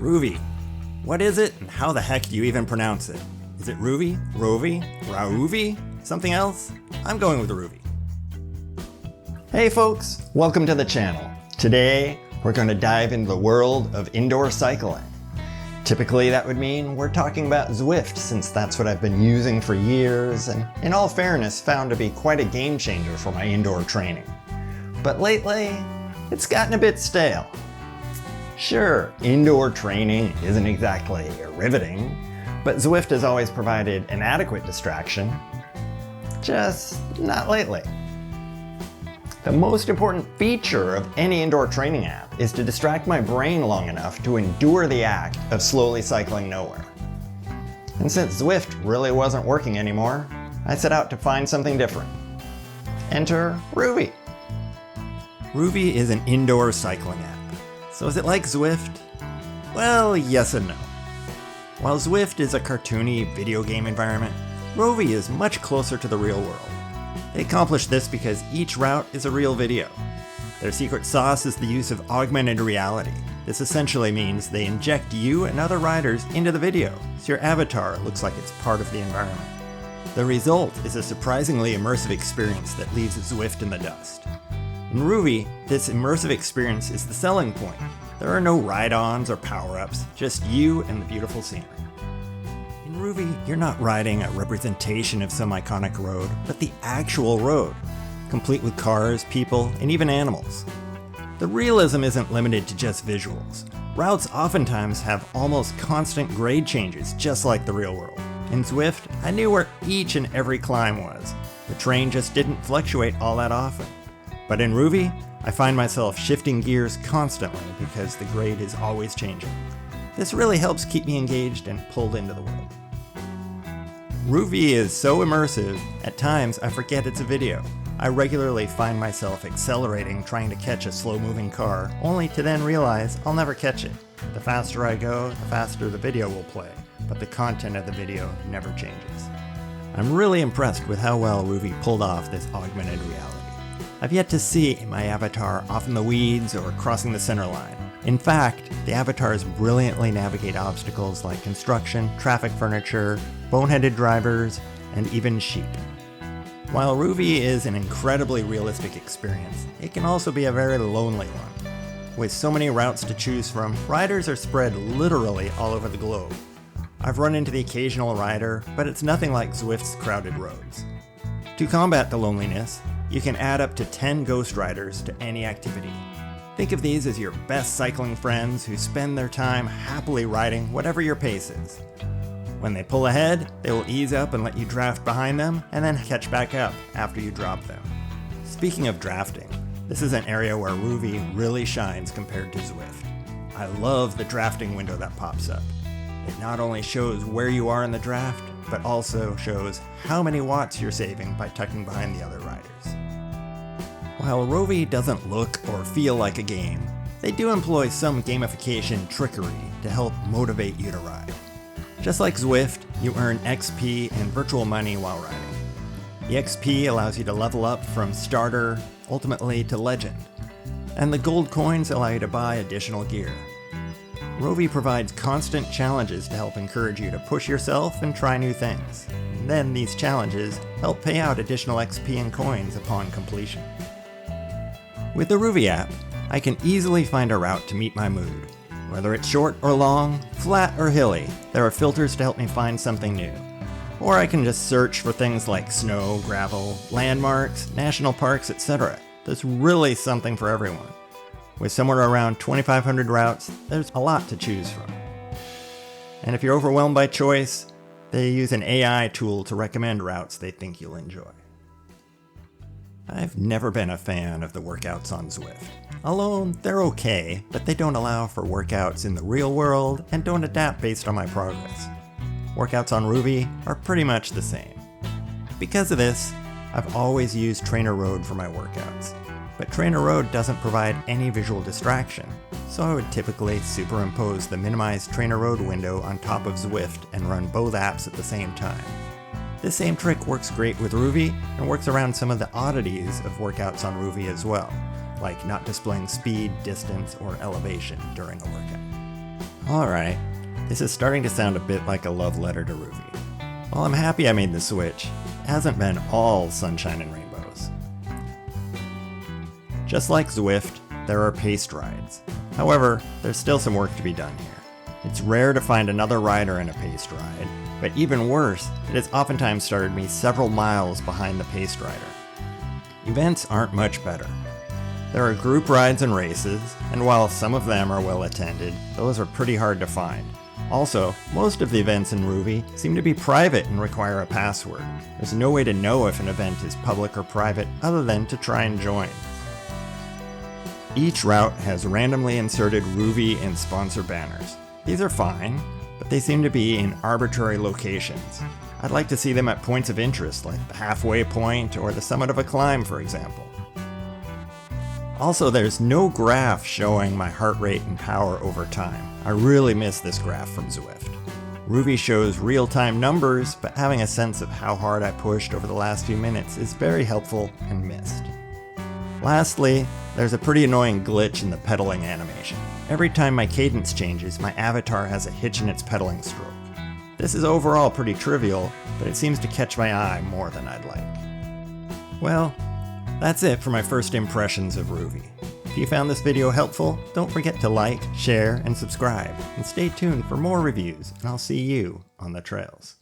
Rouvy. What is it and how the heck do you even pronounce it? Is it Rouvy? Rouvy? Rouvy? Something else? I'm going with Rouvy. Hey folks, welcome to the channel. Today, we're going to dive into the world of indoor cycling. Typically that would mean we're talking about Zwift, since that's what I've been using for years and in all fairness found to be quite a game changer for my indoor training. But lately, it's gotten a bit stale. Sure, indoor training isn't exactly riveting, but Zwift has always provided an adequate distraction. Just not lately. The most important feature of any indoor training app is to distract my brain long enough to endure the act of slowly cycling nowhere. And since Zwift really wasn't working anymore, I set out to find something different. Enter Rouvy. Rouvy is an indoor cycling app. So is it like Zwift? Well, yes and no. While Zwift is a cartoony video game environment, Rouvy is much closer to the real world. They accomplish this because each route is a real video. Their secret sauce is the use of augmented reality. This essentially means they inject you and other riders into the video, so your avatar looks like it's part of the environment. The result is a surprisingly immersive experience that leaves Zwift in the dust. In Rouvy, this immersive experience is the selling point. There are no ride-ons or power-ups, just you and the beautiful scenery. In Rouvy, you're not riding a representation of some iconic road, but the actual road, complete with cars, people, and even animals. The realism isn't limited to just visuals. Routes oftentimes have almost constant grade changes, just like the real world. In Zwift, I knew where each and every climb was. The terrain just didn't fluctuate all that often. But in Rouvy, I find myself shifting gears constantly because the grade is always changing. This really helps keep me engaged and pulled into the world. Rouvy is so immersive, at times I forget it's a video. I regularly find myself accelerating trying to catch a slow-moving car, only to then realize I'll never catch it. The faster I go, the faster the video will play, but the content of the video never changes. I'm really impressed with how well Rouvy pulled off this augmented reality. I've yet to see my avatar off in the weeds or crossing the center line. In fact, the avatars brilliantly navigate obstacles like construction, traffic furniture, boneheaded drivers, and even sheep. While Rouvy is an incredibly realistic experience, it can also be a very lonely one. With so many routes to choose from, riders are spread literally all over the globe. I've run into the occasional rider, but it's nothing like Zwift's crowded roads. To combat the loneliness, you can add up to 10 ghost riders to any activity. Think of these as your best cycling friends who spend their time happily riding whatever your pace is. When they pull ahead, they will ease up and let you draft behind them and then catch back up after you drop them. Speaking of drafting, this is an area where Rouvy really shines compared to Zwift. I love the drafting window that pops up. It not only shows where you are in the draft, but also shows how many watts you're saving by tucking behind the other riders. While Rouvy doesn't look or feel like a game, they do employ some gamification trickery to help motivate you to ride. Just like Zwift, you earn XP and virtual money while riding. The XP allows you to level up from starter, ultimately to legend, and the gold coins allow you to buy additional gear. Rouvy provides constant challenges to help encourage you to push yourself and try new things. And then these challenges help pay out additional XP and coins upon completion. With the Rouvy app, I can easily find a route to meet my mood. Whether it's short or long, flat or hilly, there are filters to help me find something new. Or I can just search for things like snow, gravel, landmarks, national parks, etc. There's really something for everyone. With somewhere around 2,500 routes, there's a lot to choose from. And if you're overwhelmed by choice, they use an AI tool to recommend routes they think you'll enjoy. I've never been a fan of the workouts on Zwift. Alone, they're okay, but they don't allow for workouts in the real world and don't adapt based on my progress. Workouts on Rouvy are pretty much the same. Because of this, I've always used Trainer Road for my workouts. But Trainer Road doesn't provide any visual distraction, so I would typically superimpose the minimized Trainer Road window on top of Zwift and run both apps at the same time. This same trick works great with Rouvy and works around some of the oddities of workouts on Rouvy as well, like not displaying speed, distance, or elevation during a workout. Alright, this is starting to sound a bit like a love letter to Rouvy. While I'm happy I made the switch, it hasn't been all sunshine and rainbows. Just like Zwift, there are paced rides. However, there's still some work to be done here. It's rare to find another rider in a paced ride, but even worse, it has oftentimes started me several miles behind the paced rider. Events aren't much better. There are group rides and races, and while some of them are well attended, those are pretty hard to find. Also, most of the events in Rouvy seem to be private and require a password. There's no way to know if an event is public or private other than to try and join. Each route has randomly inserted Rouvy and sponsor banners. These are fine, but they seem to be in arbitrary locations. I'd like to see them at points of interest like the halfway point or the summit of a climb, for example. Also, there's no graph showing my heart rate and power over time. I really miss this graph from Zwift. Rouvy shows real-time numbers, but having a sense of how hard I pushed over the last few minutes is very helpful and missed. Lastly, there's a pretty annoying glitch in the pedaling animation. Every time my cadence changes, my avatar has a hitch in its pedaling stroke. This is overall pretty trivial, but it seems to catch my eye more than I'd like. Well, that's it for my first impressions of Rouvy. If you found this video helpful, don't forget to like, share, and subscribe, and stay tuned for more reviews, and I'll see you on the trails.